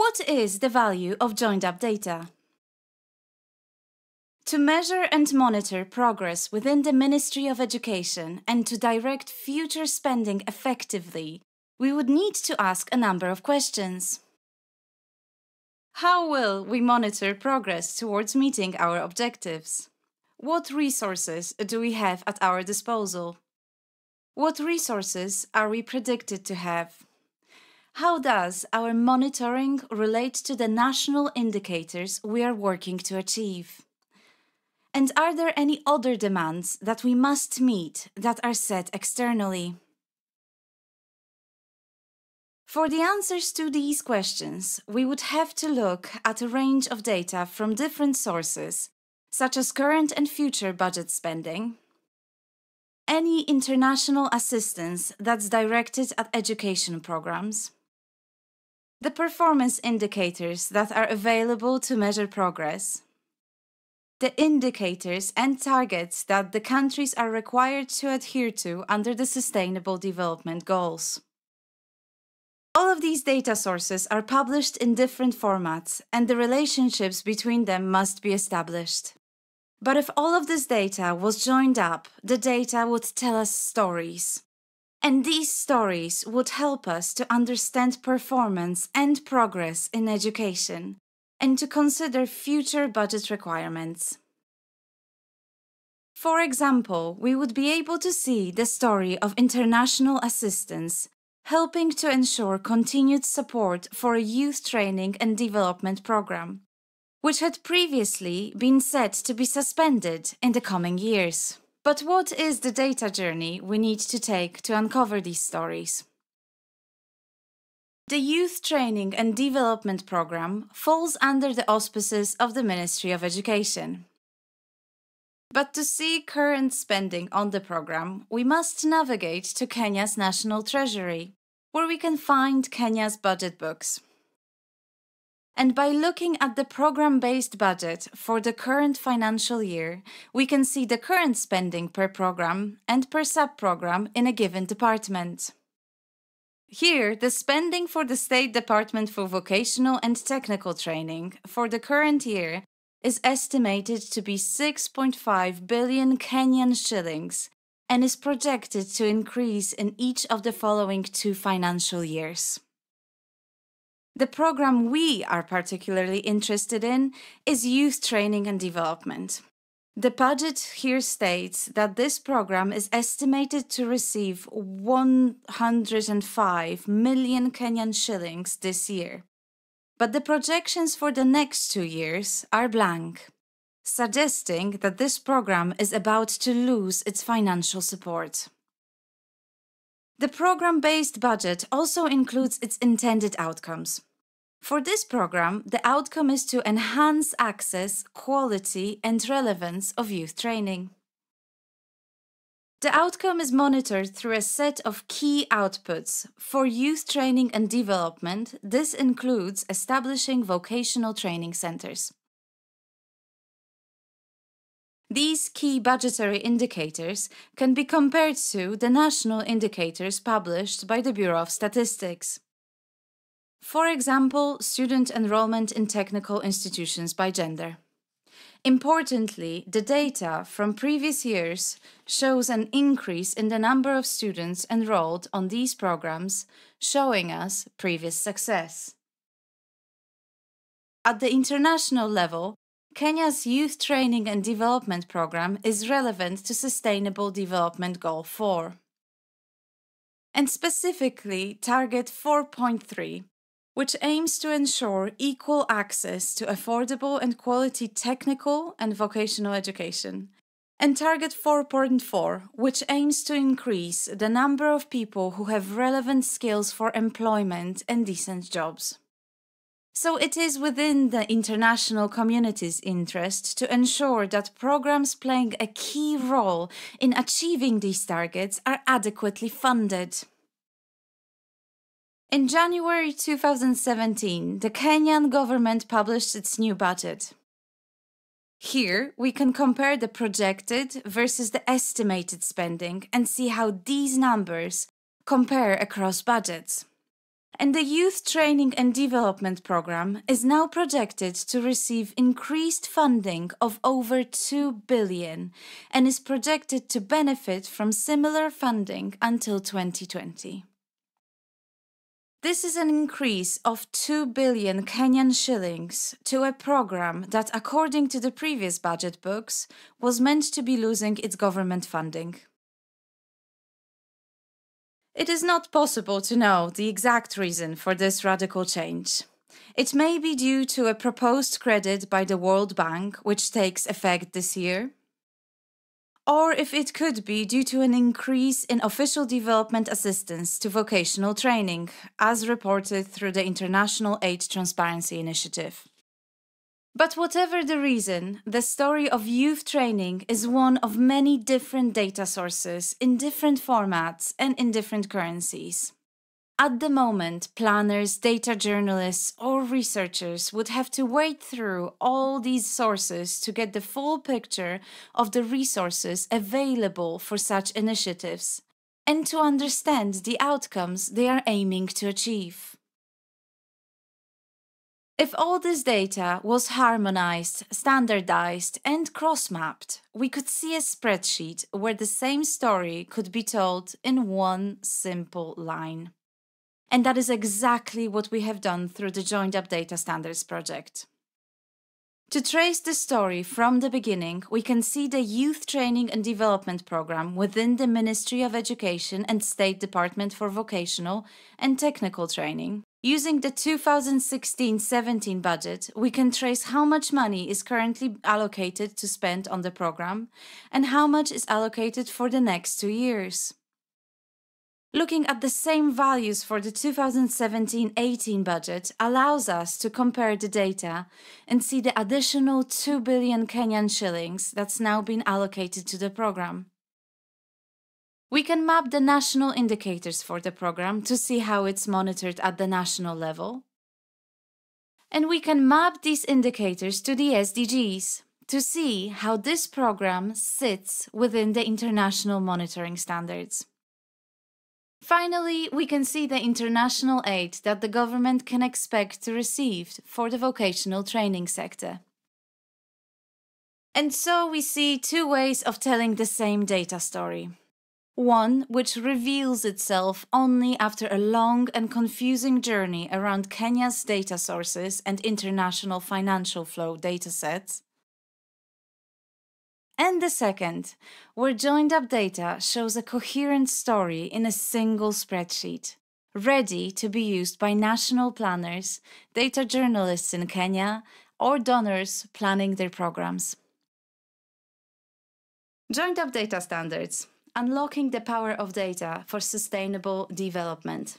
What is the value of joined-up data? To measure and monitor progress within the Ministry of Education and to direct future spending effectively, we would need to ask a number of questions. How will we monitor progress towards meeting our objectives? What resources do we have at our disposal? What resources are we predicted to have? How does our monitoring relate to the national indicators we are working to achieve? And are there any other demands that we must meet that are set externally? For the answers to these questions, we would have to look at a range of data from different sources, such as current and future budget spending, any international assistance that's directed at education programs, the performance indicators that are available to measure progress, the indicators and targets that the countries are required to adhere to under the Sustainable Development Goals. All of these data sources are published in different formats, and the relationships between them must be established. But if all of this data was joined up, the data would tell us stories. And these stories would help us to understand performance and progress in education, and to consider future budget requirements. For example, we would be able to see the story of international assistance, helping to ensure continued support for a youth training and development program, which had previously been set to be suspended in the coming years. But what is the data journey we need to take to uncover these stories? The Youth Training and Development Program falls under the auspices of the Ministry of Education. But to see current spending on the program, we must navigate to Kenya's National Treasury, where we can find Kenya's budget books. And by looking at the program-based budget for the current financial year, we can see the current spending per program and per sub-program in a given department. Here, the spending for the State Department for Vocational and Technical Training for the current year is estimated to be 6.5 billion Kenyan shillings and is projected to increase in each of the following 2 financial years. The program we are particularly interested in is Youth Training and Development. The budget here states that this program is estimated to receive 105 million Kenyan shillings this year. But the projections for the next 2 years are blank, suggesting that this program is about to lose its financial support. The program-based budget also includes its intended outcomes. For this program, the outcome is to enhance access, quality, and relevance of youth training. The outcome is monitored through a set of key outputs. For youth training and development, this includes establishing vocational training centers. These key budgetary indicators can be compared to the national indicators published by the Bureau of Statistics. For example, student enrollment in technical institutions by gender. Importantly, the data from previous years shows an increase in the number of students enrolled on these programs, showing us previous success. At the international level, Kenya's Youth Training and Development Program is relevant to Sustainable Development Goal 4, and specifically Target 4.3, which aims to ensure equal access to affordable and quality technical and vocational education, and Target 4.4, which aims to increase the number of people who have relevant skills for employment and decent jobs. So it is within the international community's interest to ensure that programs playing a key role in achieving these targets are adequately funded. In January 2017, the Kenyan government published its new budget. Here, we can compare the projected versus the estimated spending and see how these numbers compare across budgets. And the Youth Training and Development Program is now projected to receive increased funding of over 2 billion and is projected to benefit from similar funding until 2020. This is an increase of 2 billion Kenyan shillings to a program that, according to the previous budget books, was meant to be losing its government funding. It is not possible to know the exact reason for this radical change. It may be due to a proposed credit by the World Bank, which takes effect this year, or if it could be due to an increase in official development assistance to vocational training, as reported through the International Aid Transparency Initiative. But whatever the reason, the story of youth training is one of many different data sources in different formats and in different currencies. At the moment, planners, data journalists, or researchers would have to wade through all these sources to get the full picture of the resources available for such initiatives and to understand the outcomes they are aiming to achieve. If all this data was harmonized, standardized, and cross-mapped, we could see a spreadsheet where the same story could be told in one simple line. And that is exactly what we have done through the Joined Up Data Standards project. To trace the story from the beginning, we can see the Youth Training and Development Program within the Ministry of Education and State Department for Vocational and Technical Training. Using the 2016-17 budget, we can trace how much money is currently allocated to spend on the program and how much is allocated for the next 2 years. Looking at the same values for the 2017-18 budget allows us to compare the data and see the additional 2 billion Kenyan shillings that's now been allocated to the program. We can map the national indicators for the program to see how it's monitored at the national level. And we can map these indicators to the SDGs to see how this program sits within the international monitoring standards. Finally, we can see the international aid that the government can expect to receive for the vocational training sector. And so we see two ways of telling the same data story. One which reveals itself only after a long and confusing journey around Kenya's data sources and international financial flow datasets. And the second, where joined up data shows a coherent story in a single spreadsheet, ready to be used by national planners, data journalists in Kenya, or donors planning their programs. Joined up data standards. Unlocking the power of data for sustainable development.